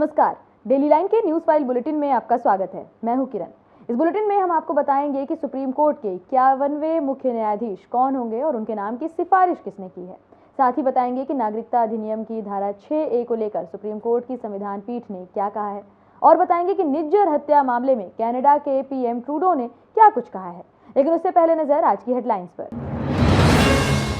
नमस्कार, daily line के news file bulletin में आपका स्वागत है। मैं हूं किरण। इस बुलेटिन में हम आपको बताएंगे कि सुप्रीम कोर्ट के 51वें मुख्य न्यायाधीश कौन होंगे और उनके नाम की सिफारिश किसने की है। साथ ही बताएंगे कि नागरिकता अधिनियम की धारा 6A को लेकर सुप्रीम कोर्ट की संविधान पीठ ने क्या कहा है और बताएंगे कि निज्जर हत्या मामले में कनाडा के पीएम ट्रूडो ने क्या कुछ कहा है। लेकिन उससे पहले नजर आज की हेडलाइंस पर।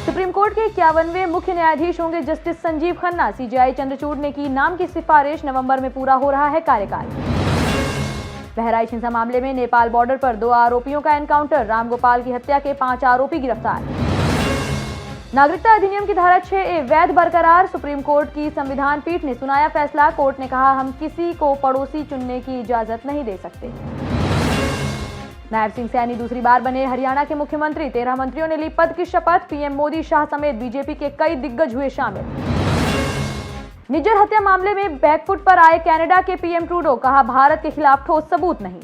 सुप्रीम कोर्ट के 51वें मुख्य न्यायाधीश होंगे जस्टिस संजीव खन्ना। सीजेआई चंद्रचूड़ ने की नाम की सिफारिश। नवंबर में पूरा हो रहा है कार्यकाल। बहराइच हिंसा मामले में नेपाल बॉर्डर पर 2 आरोपियों का एनकाउंटर। रामगोपाल की हत्या के 5 आरोपी गिरफ्तार। नागरिकता अधिनियम की धारा 6A वैध बरकरार। सुप्रीम कोर्ट की संविधान पीठ ने सुनाया फैसला। कोर्ट ने कहा, हम किसी को पड़ोसी चुनने की इजाजत नहीं दे सकते। नायब सिंह सैनी दूसरी बार बने हरियाणा के मुख्यमंत्री। 13 मंत्रियों ने ली पद की शपथ। पीएम मोदी, शाह समेत बीजेपी के कई दिग्गज हुए शामिल। निज्जर हत्या मामले में बैकफुट पर आए कनाडा के पीएम ट्रूडो। कहा, भारत के खिलाफ ठोस सबूत नहीं।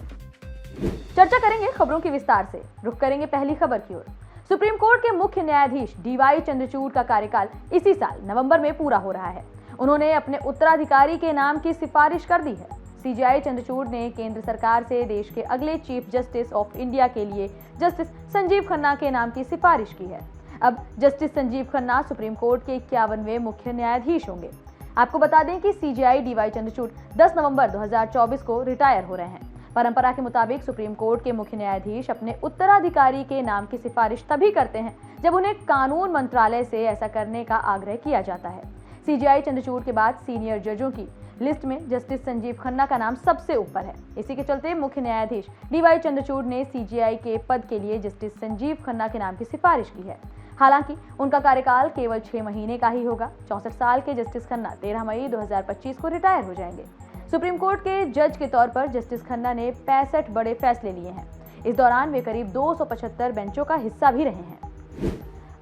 चर्चा करेंगे खबरों की विस्तार से। रुख करेंगे पहली खबर की ओर। सुप्रीम कोर्ट के मुख्य न्यायाधीश डीवाई चंद्रचूड़ का कार्यकाल इसी साल नवंबर में पूरा हो रहा है। उन्होंने अपने उत्तराधिकारी के नाम की सिफारिश कर दी है। सीजेआई चंद्रचूड़ ने केंद्र सरकार से देश के अगले चीफ जस्टिस ऑफ इंडिया के लिए जस्टिस संजीव खन्ना के नाम की सिफारिश की है। अब justice Sanjeev Khanna supreme court के 51वें मुख्य न्यायाधीश होंगे। आपको बता दें कि सीजेआई डीवाई चंद्रचूड़ 10 नवंबर 2024 को रिटायर हो रहे हैं। परंपरा के मुताबिक सुप्रीम कोर्ट के मुख्य न्यायाधीश अपने उत्तराधिकारी के नाम की सिफारिश तभी करते हैं जब उन्हें कानून मंत्रालय से ऐसा करने का आग्रह किया जाता है। सीजेआई चंद्रचूड़ के बाद सीनियर जजों की लिस्ट में जस्टिस संजीव खन्ना का नाम सबसे ऊपर है। इसी के चलते मुख्य न्यायाधीश डीवाई चंद्रचूड़ ने सीजेआई के पद के लिए जस्टिस संजीव खन्ना के नाम की सिफारिश की है। हालांकि उनका कार्यकाल केवल 6 महीने का ही होगा। 64 साल के जस्टिस खन्ना 13 मई 2025 को रिटायर हो जाएंगे। सुप्रीम कोर्ट के जज के तौर पर जस्टिस खन्ना ने 65 बड़े फैसले लिए हैं। इस दौरान वे करीब 275 बेंचों का हिस्सा भी रहे हैं।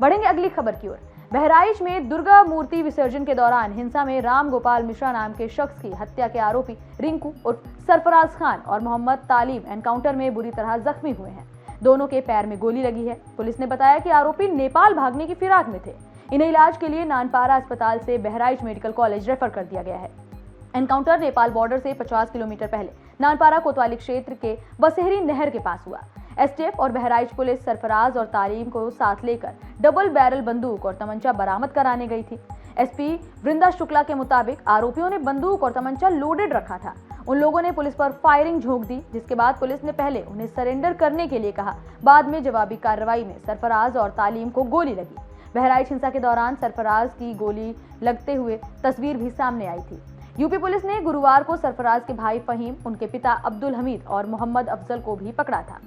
बढ़ेंगे अगली खबर की ओर। बहराइच में दुर्गा मूर्ति विसर्जन के दौरान हिंसा में रामगोपाल मिश्रा नाम के शख्स की हत्या के आरोपी रिंकू उर्फ सरफराज खान और मोहम्मद तालिब एनकाउंटर में बुरी तरह जख्मी हुए हैं। दोनों के पैर में गोली लगी है। पुलिस ने बताया कि आरोपी नेपाल भागने की फिराक में थे। इन्हें इलाज के लिए नानपारा अस्पताल से बहराइच मेडिकल कॉलेज रेफर कर दिया गया है। एनकाउंटर नेपाल बॉर्डर से 50 किलोमीटर पहले नानपारा कोतवाली क्षेत्र के बसेहरी नहर के पास हुआ। एसटीएफ और बहराइच पुलिस सरफराज और तालीम को साथ लेकर डबल बैरल बंदूक और तमंचा बरामद कराने गई थी। एसपी वृंदा शुक्ला के मुताबिक आरोपियों ने बंदूक और तमंचा लोडेड रखा था। उन लोगों ने पुलिस पर फायरिंग झोंक दी, जिसके बाद पुलिस ने पहले उन्हें सरेंडर करने के लिए कहा। बाद में जवाबी कार्रवाई में सरफराज और तालीम को गोली लगी। बहराइच हिंसा के दौरान सरफराज की गोली लगते हुए तस्वीर भी सामने आई थी। यूपी पुलिस ने गुरुवार को सरफराज के भाई फहीम, उनके पिता अब्दुल हमीद और मोहम्मद अफजल को भी पकड़ा था।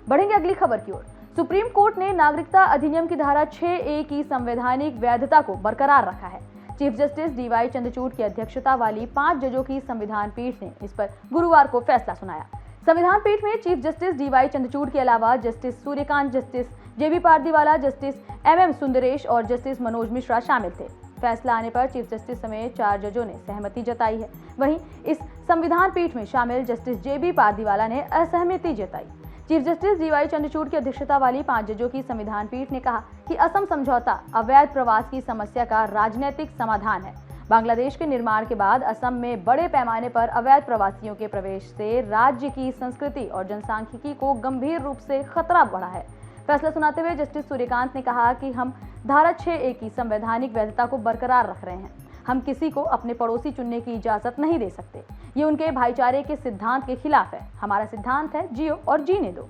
बढ़ेंगे अगली खबर की ओर। सुप्रीम कोर्ट ने नागरिकता अधिनियम की धारा 6A की संवैधानिक वैधता को बरकरार रखा है। चीफ जस्टिस डीवाई चंद्रचूड़ की अध्यक्षता वाली 5 जजों की संविधान पीठ ने इस पर गुरुवार को फैसला सुनाया। संविधान पीठ में चीफ जस्टिस डीवाई चंद्रचूड़ के अलावा जस्टिस सूर्यकांत, जस्टिस जेबी पारदीवाला, जस्टिस MM सुंदरेश और जस्टिस मनोज मिश्रा शामिल थे। फैसला आने पर चीफ जस्टिस समेत 4 जजों ने सहमति जताई है। वहीं इस संविधान पीठ में शामिल जस्टिस जेबी पारदीवाला ने असहमति जताई। चीफ जस्टिस डीवाई चंद्रचूड़ की अध्यक्षता वाली 5 जजों की संविधान पीठ ने कहा कि असम समझौता अवैध प्रवास की समस्या का राजनीतिक समाधान है। बांग्लादेश के निर्माण के बाद असम में बड़े पैमाने पर अवैध प्रवासियों के प्रवेश से राज्य की संस्कृति और जनसांख्यिकी को गंभीर रूप से खतरा बढ़ा है। फैसला सुनाते हुए जस्टिस सूर्यकांत ने कहा कि हम धारा 6A की संवैधानिक वैधता को बरकरार रख रहे हैं। हम किसी को अपने पड़ोसी चुनने की इजाजत नहीं दे सकते। ये उनके भाईचारे के सिद्धांत के खिलाफ है। हमारा सिद्धांत है जियो और जीने दो।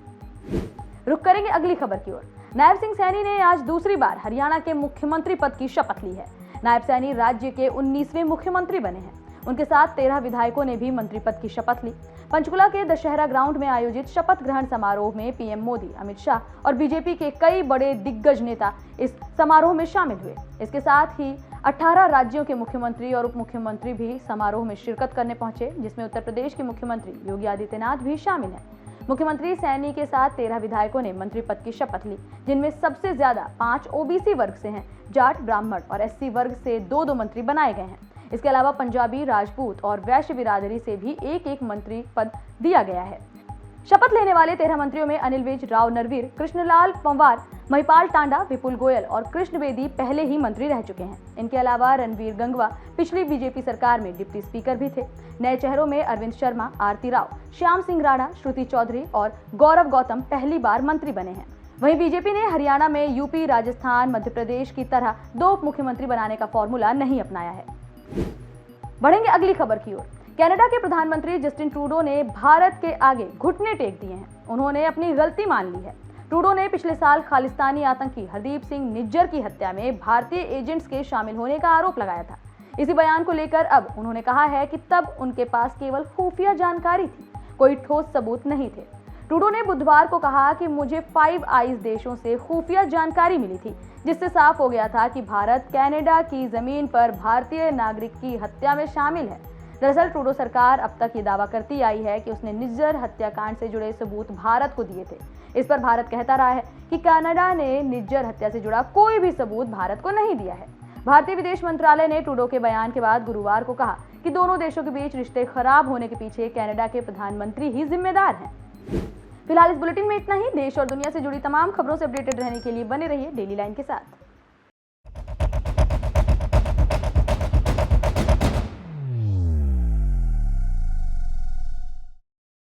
रुख करेंगे अगली खबर की ओर। नायब सिंह सैनी ने आज दूसरी बार हरियाणा के मुख्यमंत्री पद की शपथ ली है। नायब सैनी राज्य के 19वें मुख्यमंत्री बने हैं। उनके साथ 13 विधायकों ने भी मंत्री पद की शपथ ली। पंचकुला के दशहरा ग्राउंड में आयोजित शपथ ग्रहण समारोह में पीएम मोदी, अमित शाह और बीजेपी के कई बड़े दिग्गज नेता इस समारोह में शामिल हुए। इसके साथ ही 18 राज्यों के मुख्यमंत्री और उप मुख्यमंत्री भी समारोह में शिरकत करने पहुंचे, जिसमें उत्तर प्रदेश के मुख्यमंत्री योगी आदित्यनाथ भी शामिल हैं। मुख्यमंत्री सैनी के साथ 13 विधायकों ने मंत्री पद की शपथ ली, जिनमें सबसे ज्यादा 5 ओबीसी वर्ग से हैं। जाट, ब्राह्मण और एससी वर्ग से 2-2 मंत्री बनाए गए हैं। इसके अलावा पंजाबी, राजपूत और वैश्य बिरादरी से भी एक-एक मंत्री पद दिया गया है। शपथ लेने वाले 13 मंत्रियों में अनिल विज, राव नरवीर, कृष्णलाल पंवार, महिपाल टांडा, विपुल गोयल और कृष्ण बेदी पहले ही मंत्री रह चुके हैं। इनके अलावा रणवीर गंगवा पिछली बीजेपी सरकार में डिप्टी स्पीकर भी थे। नए चेहरों में अरविंद शर्मा, आरती राव, श्याम सिंह राणा, श्रुति चौधरी और गौरव गौतम पहली बार मंत्री बने हैं। वहीं बीजेपी ने हरियाणा में यूपी, राजस्थान, मध्य प्रदेश की तरह 2 उप मुख्यमंत्री बनाने का फॉर्मूला नहीं अपनाया है। बढ़ेंगे अगली खबर की ओर। कनाडा के प्रधानमंत्री जस्टिन ट्रूडो ने भारत के आगे घुटने टेक दिए हैं। उन्होंने अपनी गलती मान ली है। ट्रूडो ने पिछले साल खालिस्तानी आतंकी हरदीप सिंह निज्जर की हत्या में भारतीय एजेंट्स के शामिल होने का आरोप लगाया था। इसी बयान को लेकर अब उन्होंने कहा है कि तब उनके पास केवल खुफिया जानकारी थी, कोई ठोस सबूत नहीं थे। ट्रूडो ने बुधवार को कहा कि मुझे 5 आइज देशों से खुफिया जानकारी मिली थी, जिससे साफ हो गया था कि भारत कनाडा की जमीन पर भारतीय नागरिक की हत्या में शामिल है। दरअसल ट्रूडो सरकार अब तक ये दावा करती आई है कि उसने निज्जर हत्याकांड से जुड़े सबूत भारत को दिए थे। इस पर भारत कहता रहा है कि कनाडा ने निज्जर हत्या से जुड़ा कोई भी सबूत भारत को नहीं दिया है। भारतीय विदेश मंत्रालय ने ट्रूडो के बयान के बाद गुरुवार को कहा कि दोनों देशों के बीच रिश्ते खराब होने के पीछे कनाडा के प्रधानमंत्री ही जिम्मेदार हैं। फिलहाल इस बुलेटिन में इतना ही। देश और दुनिया से जुड़ी तमाम खबरों से अपडेटेड रहने के लिए बने रहिए डेली लाइन के साथ।